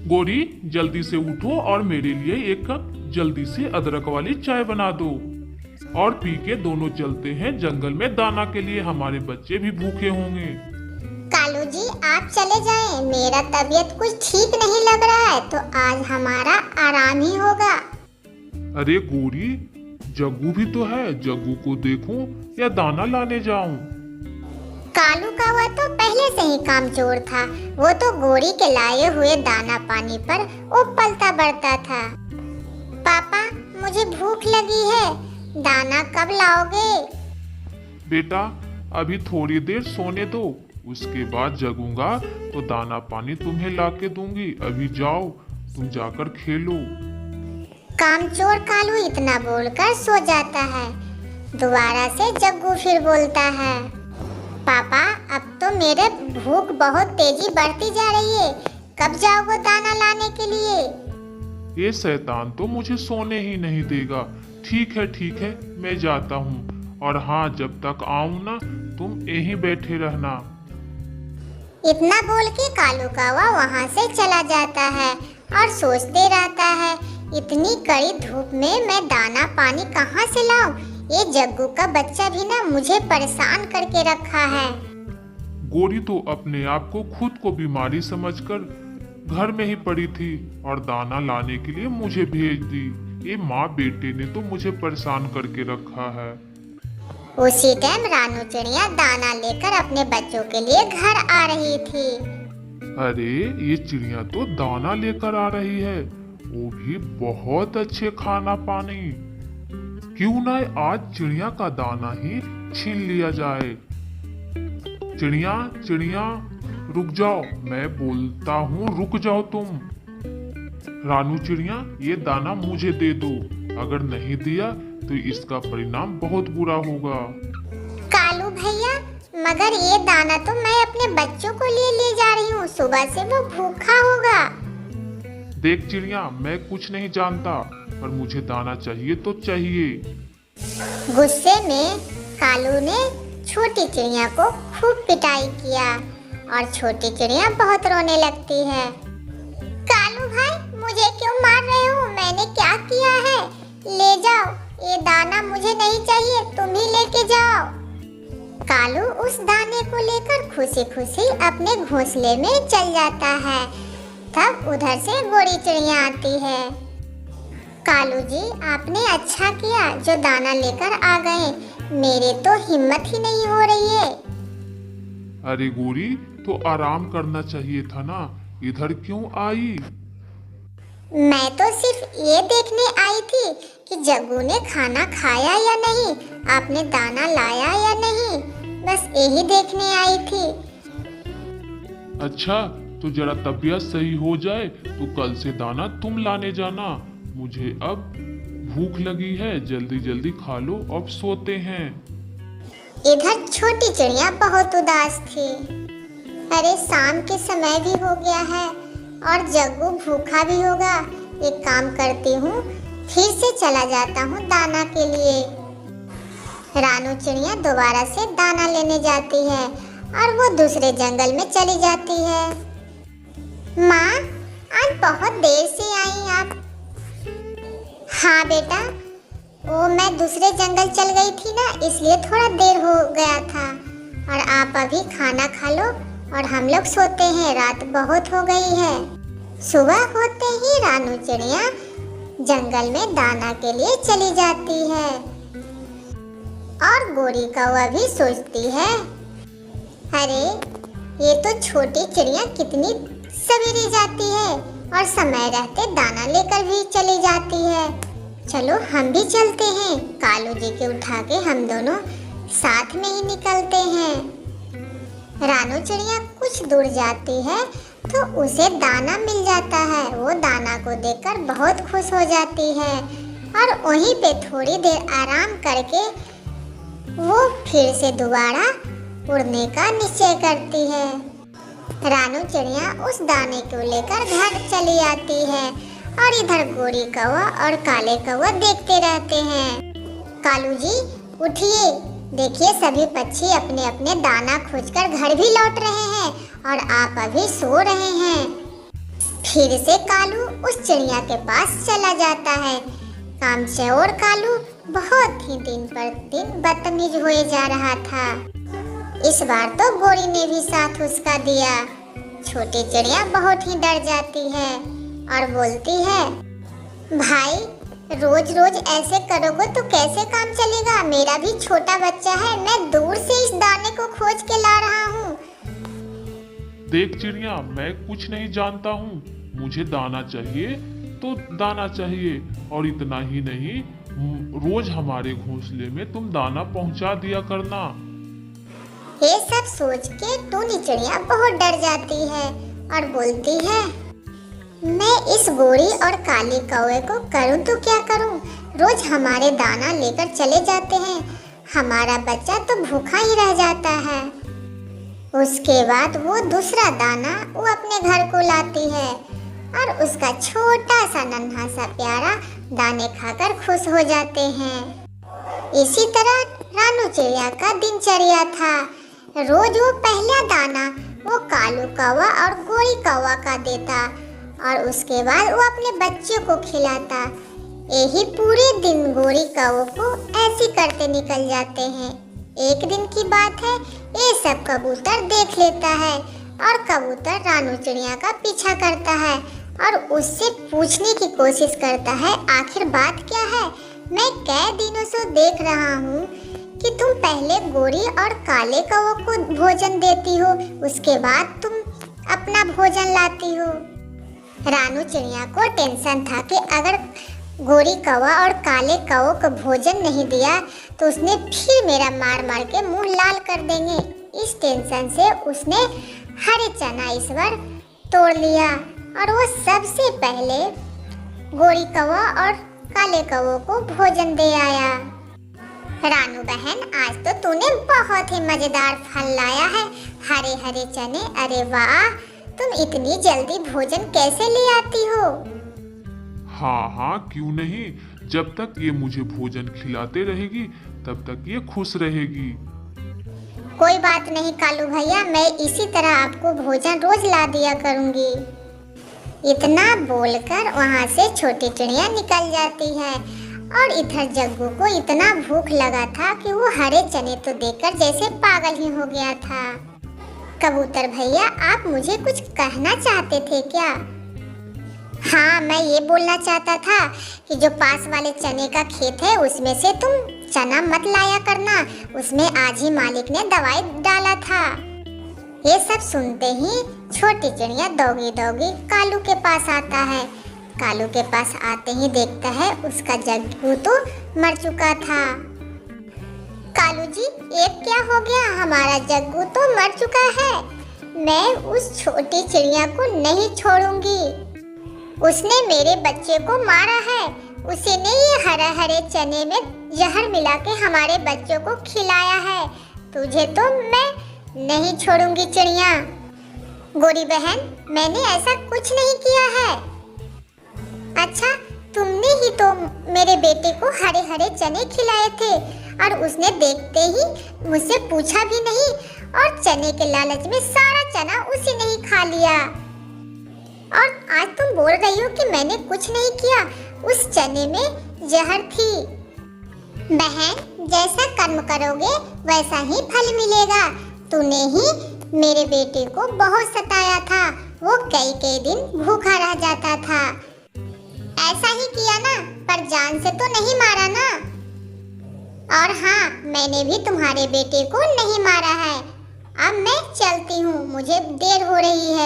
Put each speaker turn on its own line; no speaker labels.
गोरी जल्दी से उठो और मेरे लिए एक कप जल्दी से अदरक वाली चाय बना दो और पी के दोनों चलते हैं जंगल में दाना के लिए। हमारे बच्चे भी भूखे होंगे।
कालू जी आप चले जाएं, मेरा तबीयत कुछ ठीक नहीं लग रहा है तो आज हमारा आराम ही होगा।
अरे गोरी जग्गू भी तो है, जग्गू को देखूं या दाना लाने जाऊं?
कालू का वह तो पहले से ही कामचोर था, वो तो गोरी के लाए हुए दाना पानी पर पलता बढ़ता था। पापा मुझे भूख लगी है, दाना कब लाओगे?
बेटा अभी थोड़ी देर सोने दो, उसके बाद जगूंगा तो दाना पानी तुम्हें लाके दूंगी। अभी जाओ तुम जाकर खेलो।
कामचोर कालू इतना बोलकर सो जाता है। दोबारा से जग्गू फिर बोलता है, पापा अब तो मेरे भूख बहुत तेजी बढ़ती जा रही है, कब जाओगे दाना लाने के लिए?
ये शैतान तो मुझे सोने ही नहीं देगा। ठीक है मैं जाता हूँ, और हाँ जब तक आऊँ ना तुम यहीं बैठे रहना।
इतना बोल के कालू कौवा वहाँ से चला जाता है और सोचते रहता है, इतनी कड़ी धूप में मैं दाना पानी कहाँ से लाऊं? ये जग्गू का बच्चा भी ना मुझे परेशान करके रखा है।
गोरी तो अपने आप को खुद को बीमारी समझकर घर में ही पड़ी थी और दाना लाने के लिए मुझे भेज दी। ये माँ बेटे ने तो मुझे परेशान करके रखा है।
उसी टाइम रानू चिड़िया दाना लेकर अपने बच्चों के लिए घर आ रही थी।
अरे ये चिड़िया तो दाना लेकर आ रही है, वो भी बहुत अच्छे खाना पानी। क्यों ना आज चिड़िया का दाना ही छीन लिया जाए। चिड़िया चिड़िया रुक जाओ, मैं बोलता हूँ रुक जाओ तुम। रानू चिड़िया ये दाना मुझे दे दो, अगर नहीं दिया तो इसका परिणाम बहुत बुरा होगा।
कालू भैया मगर ये दाना तो मैं अपने बच्चों को लिए ले जा रही हूँ, सुबह से वो भूखा होगा।
देख चिड़िया मैं कुछ नहीं जानता, पर मुझे दाना चाहिए तो चाहिए।
गुस्से में कालू ने छोटी चिड़िया को खूब पिटाई किया और छोटी चिड़िया बहुत रोने लगती है। कालू भाई मुझे क्यों मार रहे हो? मैंने क्या किया है? ले जाओ, ये दाना मुझे नहीं चाहिए, तुम ही लेके जाओ। कालू उस दाने को लेकर खुशी खुशी अपने घोंसले में चल जाता है। तब उधर से गोरी चिड़िया आती है। कालू जी आपने अच्छा किया जो दाना लेकर आ गए, मेरे तो हिम्मत ही नहीं हो रही है।
अरे गोरी तो आराम करना चाहिए था ना, इधर क्यों आई?
मैं तो सिर्फ ये देखने आई थी कि जग्गू ने खाना खाया या नहीं, आपने दाना लाया या नहीं, बस यही देखने आई थी।
अच्छा तो जरा तबीयत सही हो जाए तो कल से दाना तुम लाने जाना। मुझे अब भूख लगी है, जल्दी जल्दी खा लो, अब सोते हैं।
इधर छोटी चिड़िया बहुत उदास थी। अरे शाम के समय भी हो गया है और जग्गू भूखा भी होगा। एक काम करती हूँ, फिर से चला जाता हूँ दाना के लिए। रानू चिड़िया दोबारा से दाना लेने जाती है और वो दूसरे जंगल में चली जाती है। माँ आज बहुत देर से आई आप? हाँ बेटा, वो मैं दूसरे जंगल चल गई थी ना, इसलिए थोड़ा देर हो गया था। और आप अभी खाना खा लो और हम लोग सोते हैं, रात बहुत हो गई है। सुबह होते ही रानू चिड़िया जंगल में दाना के लिए चली जाती है और गोरी कौवा भी सोचती है, अरे ये तो छोटी चिड़िया कितनी सवेरे जाती है और समय रहते दाना लेकर भी चली जाती है। चलो हम भी चलते हैं, कालू जी के उठा के हम दोनों साथ में ही निकलते हैं। रानू चिड़िया कुछ दूर जाती है तो उसे दाना मिल जाता है। वो दाना को देखकर बहुत खुश हो जाती है और वहीं पे थोड़ी देर आराम करके वो फिर से दोबारा उड़ने का निश्चय करती है। रानू चिड़िया उस दाने को लेकर घर चली आती है और इधर गोरी कौवा और काले कौवा देखते रहते हैं। कालू जी उठिए, देखिए सभी पक्षी अपने अपने दाना खोजकर घर भी लौट रहे हैं और आप अभी सो रहे हैं। फिर से कालू उस चिड़िया के पास चला जाता है। कामचोर कालू बहुत ही दिन पर दिन बदतमीज हुए जा रहा था। इस बार तो गोरी ने भी साथ उसका दिया। छोटी चिड़िया बहुत ही डर जाती है और बोलती है, भाई रोज रोज ऐसे करोगे तो कैसे काम चलेगा? मेरा भी छोटा बच्चा है, मैं दूर से इस दाने को खोज के ला रहा हूँ।
देख चिड़िया, मैं कुछ नहीं जानता हूँ, मुझे दाना चाहिए तो दाना चाहिए, और इतना ही नहीं, रोज हमारे घोंसले में तुम दाना पहुँचा दिया करना।
ये सब सोच के टूनी चिड़िया बहुत डर जाती है और बोलती है, मैं इस गोरी और काले कौवे को करूं तो क्या करूं? रोज हमारे दाना लेकर चले जाते हैं, हमारा बच्चा तो भूखा ही रह जाता है। उसके बाद वो दूसरा दाना वो अपने घर को लाती है और उसका छोटा सा नन्हा सा प्यारा दाने खाकर खुश हो जाते हैं। इसी तरह रानू चिड़िया का दिनचर्या था। रोज वो पहला दाना वो कालू कौवा और गोरी कौवा का देता और उसके बाद वो अपने बच्चों को खिलाता। यही पूरे दिन गोरी कौवे को ऐसे करते निकल जाते हैं। एक दिन की बात है, ये सब कबूतर देख लेता है और कबूतर रानू चिड़िया का पीछा करता है और उससे पूछने की कोशिश करता है, आखिर बात क्या है? मैं कई दिनों से देख रहा हूँ कि तुम पहले गोरी और काले कौवे को भोजन देती हो, उसके बाद तुम अपना भोजन लाती हो। रानू चिड़िया को टेंशन था कि अगर गोरी कौवा और काले कौवे को भोजन नहीं दिया तो उसने फिर मेरा मार मार के मुंह लाल कर देंगे। इस टेंशन से उसने हरे चना इस बार तोड़ लिया और वो सबसे पहले गोरी कौवा और काले कौवे को भोजन दे आया। रानू बहन, आज तो तूने बहुत ही मजेदार फल लाया है, हरे हरे चने। अरे वाह, तुम इतनी जल्दी भोजन कैसे ले आती हो?
हाँ हाँ, क्यों नहीं, जब तक ये मुझे भोजन खिलाते रहेगी तब तक ये खुश रहेगी।
कोई बात नहीं कालू भैया, मैं इसी तरह आपको भोजन रोज ला दिया करूंगी। इतना बोलकर वहाँ से छोटी चिड़िया निकल जाती है और इधर जग्गू को इतना भूख लगा था कि वो हरे चने तो देखकर जैसे पागल ही हो गया था। कबूतर भैया, आप मुझे कुछ कहना चाहते थे क्या? हाँ, मैं ये बोलना चाहता था कि जो पास वाले चने का खेत है उसमें से तुम चना मत लाया करना, उसमें आज ही मालिक ने दवाई डाला था। ये सब सुनते ही छोटी चिड़िया दौगी दौगी कालू के पास आता है। कालू के पास आते ही देखता है उसका जग्गू तो मर चुका था। कालू जी, ये क्या हो गया? हमारा जग्गू तो मर चुका है। मैं उस छोटी चिड़िया को नहीं छोड़ूंगी, उसने मेरे बच्चे को मारा है। उसी ने ये हरे हरे चने में जहर मिला के हमारे बच्चों को खिलाया है। तुझे तो मैं नहीं छोड़ूंगी चिड़िया। गोरी बहन, मैंने ऐसा कुछ नहीं किया है। अच्छा, तुमने ही तो मेरे बेटे को हरे हरे चने खिलाए थे और उसने देखते ही मुझसे पूछा भी नहीं और चने के लालच में सारा चना उसी ने ही खा लिया। और आज तुम बोल रही हो कि मैंने कुछ नहीं किया, उस चने में जहर थी। बहन, जैसा कर्म करोगे वैसा ही फल मिलेगा। तूने ही मेरे बेटे को बहुत सताया था, वो कई दिन भूखा रह जाता था। ऐसा ही किया ना, पर जान से तो नहीं मारा ना। और हाँ, मैंने भी तुम्हारे बेटे को नहीं मारा है। अब मैं चलती हूँ, मुझे देर हो रही है।